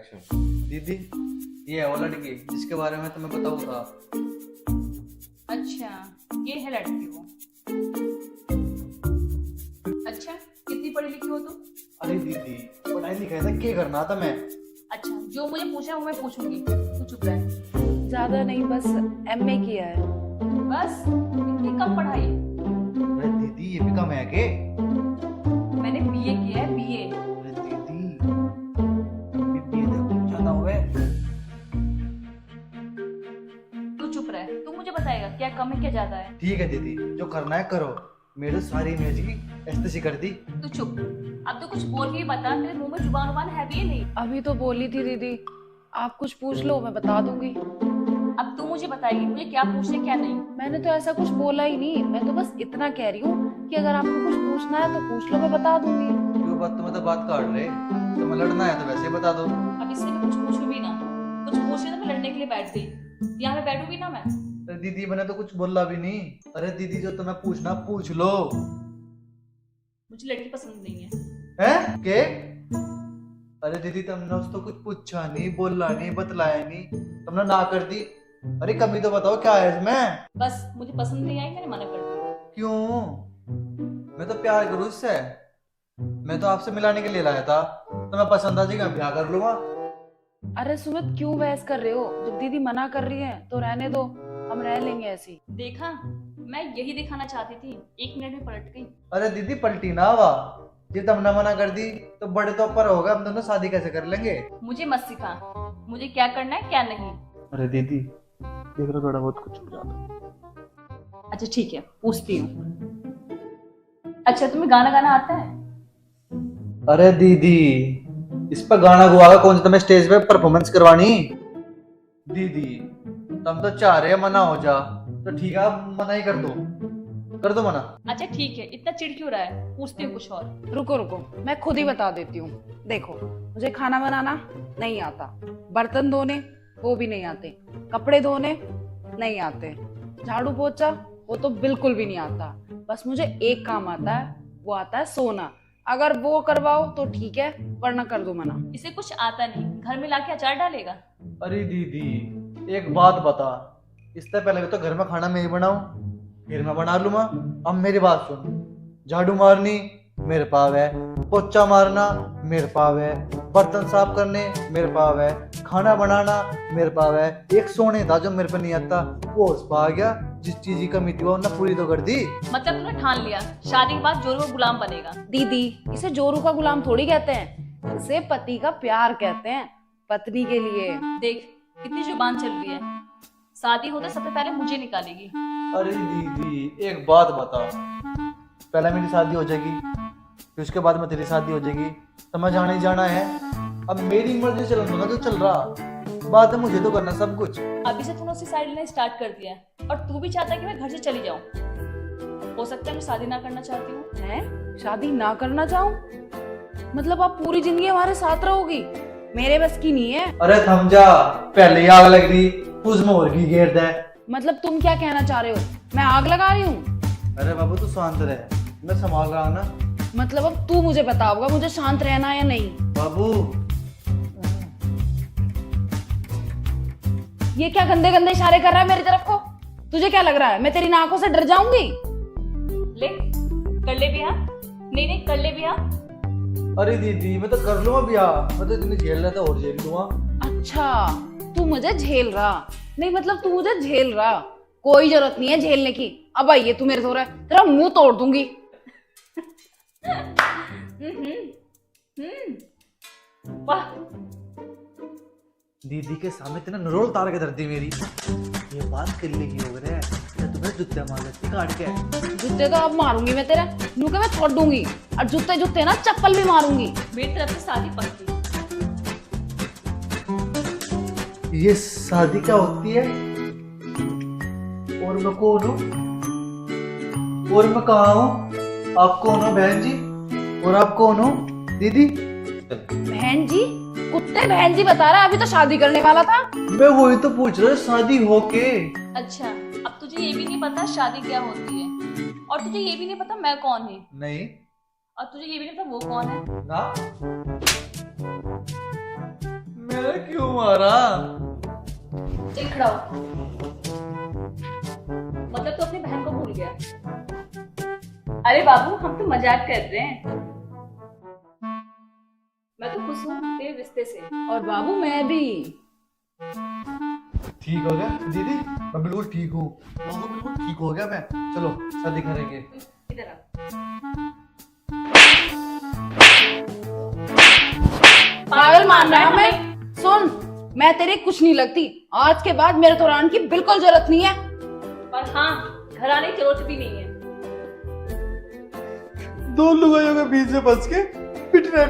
Action. दीदी, ये है वो लड़की जिसके बारे में तुम्हें बताऊँ था। अच्छा, ये है लड़की वो। अच्छा, कितनी पढ़ी लिखी हो तुम? अरे दीदी, पढ़ाई लिखाई था क्या करना था मैं। अच्छा, जो मुझे पूछा वो मैं पूछूंगी, तू चुप रह। ज्यादा नहीं, बस एमए किया है। बस इतनी कम पढ़ाई? अरे दीदी, ये भी कम है के? मैंने बीए किया है, बीए। अरे दीदी, ये तो कुछ ज्यादा हुए। तू चुप रह, तू मुझे बताएगा क्या कम है क्या ज्यादा है। ठीक है दीदी, जो करना है करो। मेरे तो सारी इमेज की ऐसे कर दी। तू चुप। अब तो कुछ बोल के ही बता, तेरे मुंह में जुबान उबान है भी नहीं। अभी तो बोली थी दीदी, आप कुछ पूछ लो मैं बता दूंगी। अब तू मुझे बताएगी मुझे क्या पूछना है क्या नहीं। मैंने तो ऐसा कुछ बोला ही नहीं, मैं तो बस इतना कह रही हूँ कि अगर आपको कुछ पूछना है तो पूछ लो, मैं बता दूंगी। क्यों बात तुम्हें तो बात काट रहे। तुम्हें लड़ना है तो वैसे ही बता दो। अब इससे मैं कुछ पूछू भी ना, कुछ पूछे तो मैं लड़ने के लिए बैठ गई। यहाँ पे बैठू भी ना मैं। अरे दीदी, मैंने तो कुछ बोला भी नहीं। अरे दीदी, जो तुम्हें पूछना पूछ लो। मुझे लड़की पसंद नहीं है। हैं के? अरे दीदी, तुमने उसको कुछ पूछा नहीं, बोला नहीं, बतलाया नहीं, तुमने ना कर दी। अरे कभी तो बताओ क्या है इसमें। बस मुझे पसंद नहीं आई, मैंने मना कर दिया। क्यों? मैं तो प्यार करूँ इससे। मैं तो आपसे मिलाने के लिए लाया था। तुम्हें पसंद आ जाएगा, ब्याह कर लूंगा। अरे सुमित, क्यों बहस कर रहे हो? जब दीदी मना कर रही है तो रहने दो, हम रह लेंगे ऐसी। देखा, मैं यही दिखाना चाहती थी, 1 मिनट में पलट गई। अरे दीदी, पलटी ना हुआ। ये तुमने मना कर दी तो बड़े तो ऊपर होगा, हम दोनों शादी कैसे कर लेंगे। मुझे मत सिखा मुझे क्या करना है क्या नहीं। अरे दीदी, देख लो थोड़ा बहुत कुछ हो जाता। अच्छा ठीक है, पूछती हूँ। अच्छा, तुम्हें गाना गाना आता है? अरे दीदी, इस पर गाना गुआ का कौन सा तुम्हें स्टेज पे परफॉर्मेंस करवानी। दीदी, तुम तो चाह रहे मना हो जा, तो ठीक है, आप मना ही कर दो मना। अच्छा ठीक है, इतना चिढ़ क्यों रहा है, पूछती हूँ कुछ और। रुको रुको, मैं खुद ही बता देती हूँ। देखो, मुझे खाना बनाना नहीं आता, बर्तन धोने वो भी नहीं आते, कपड़े धोने नहीं आते, झाड़ू पोछा वो तो बिल्कुल भी नहीं आता। बस मुझे एक काम आता है, वो आता है सोना। अगर वो करवाओ तो ठीक है, वरना कर दो मना। इसे कुछ आता नहीं, घर में लाके अचार डालेगा। अरे दीदी, एक बात बता, इससे पहले भी तो घर में खाना मैं ही बनाऊं, फिर मैं बना लूंगा। अब मेरी बात सुन, झाड़ू मारनी मेरे पाव है, पोछा मारना मेरे पाव है, बर्तन साफ करने मेरे पाव है, खाना बनाना मेरे पाव है। एक सोने था जो मेरे पे नहीं आता, वो उस पा आ गया। जिस चीज की कमी थी वो उन्होंने पूरी तो कर दी। मतलब तुमने ठान लिया शादी के बाद जोरू का गुलाम बनेगा। दीदी, इसे जोरू का गुलाम थोड़ी कहते हैं, इसे पति का प्यार कहते हैं, पत्नी के लिए। देख कितनी जुबान चल रही है, शादी होते सबसे पहले मुझे निकालेगी। अरे दीदी, एक बात बता, पहले मेरी शादी हो जाएगी, फिर उसके बाद में तेरी शादी हो जाएगी, तो मैं जाना ही जाना है। अब मेरी मर्जी चलना तो चल रहा, बात है मुझे तो करना सब कुछ। अभी से तूने उसकी साइड लेना स्टार्ट कर दिया है, और तू भी चाहता है कि मैं घर से चली जाऊं। हो सकता है मैं शादी ना करना चाहती हूँ। हैं? शादी ना करना चाहूं? मतलब आप पूरी जिंदगी हमारे साथ रहोगी? मेरे बस की नहीं है। अरे थम जा, पहले ही आग लग रही, उसमें और की घेर दे। मतलब तुम क्या कहना चाह रहे हो, मैं आग लगा रही हूँ? अरे बाबू, तू शांत रहे, मैं संभाल रहा हूं ना। मतलब अब तू मुझे बताओगा मुझे शांत रहना है या नहीं? बाबू, ये क्या गंदे गंदे इशारे कर रहा है मेरी तरफ को? तुझे क्या लग रहा है मैं तेरी आंखों से डर जाऊंगी? ले कर ले बियाह। नहीं नहीं, कर ले बियाह। अरे दीदी, मैं तो कर लूंगा ब्याह, मैं तो इतनी झेल रहा था और झेल लूंगा। अच्छा, तू मुझे झेल रहा नहीं, मतलब तू मुझे झेल रहा। कोई जरूरत नहीं है झेलने की। अब आइए तू मेरे सो रहा है, तेरा मुंह तोड़ दूंगी। वाह, दीदी के सामने तेने नरोल तार के धर दी मेरी। ये बात कर लेगी हो रहा है, मैं तुम्हें जूते मार देती काट के। जूते तो अब मारूंगी मैं तेरा, नुके मैं छोड़ दूंगी, और जूते जूते ना चप्पल भी मारूंगी। मेरी तरफ से शादी पक्की। ये शादी क्या होती है? और मैं कौन हूँ? और मैं कहाँ हूँ? आप कौन हो बहन जी? और आप कौन हो दीदी? बहन जी? कुत्ते बहन जी बता रहा है, अभी तो शादी करने वाला था। मैं वही तो पूछ रहा हूँ, शादी हो के। अच्छा, अब तुझे ये भी नहीं पता शादी क्या होती है, और तुझे ये भी नहीं पता मैं कौन है, नहीं और तुझे ये भी नहीं पता वो कौन है। ना, मैं क्यों मारा? चल खड़ा हो। मतलब तू अपनी बहन को भूल गया? अरे बाबू हम तो मजाक कर रहे हैं। मैं तो खुश हूँ तेरे रिश्ते से। और बाबू मैं भी। ठीक हो गया दीदी, मैं बिल्कुल ठीक हूँ। लोगों बिल्कुल ठीक हो गया मैं। चलो शादी करेंगे। इधर आ। पागल मान रहा है मैं? सुन, मैं तेरे कुछ नहीं लगती। आज के बाद मेरे तो रहने की बिल्कुल जरूरत नहीं है। और हाँ, घर आने की जरूरत भी नहीं है। दो लुगाइयों के बीच में बच के पिटना,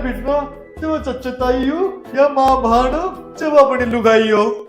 चाहे वो चच्चताई हो या माँ भाड़ हो, चाहे वो अपनी लुगाई हो।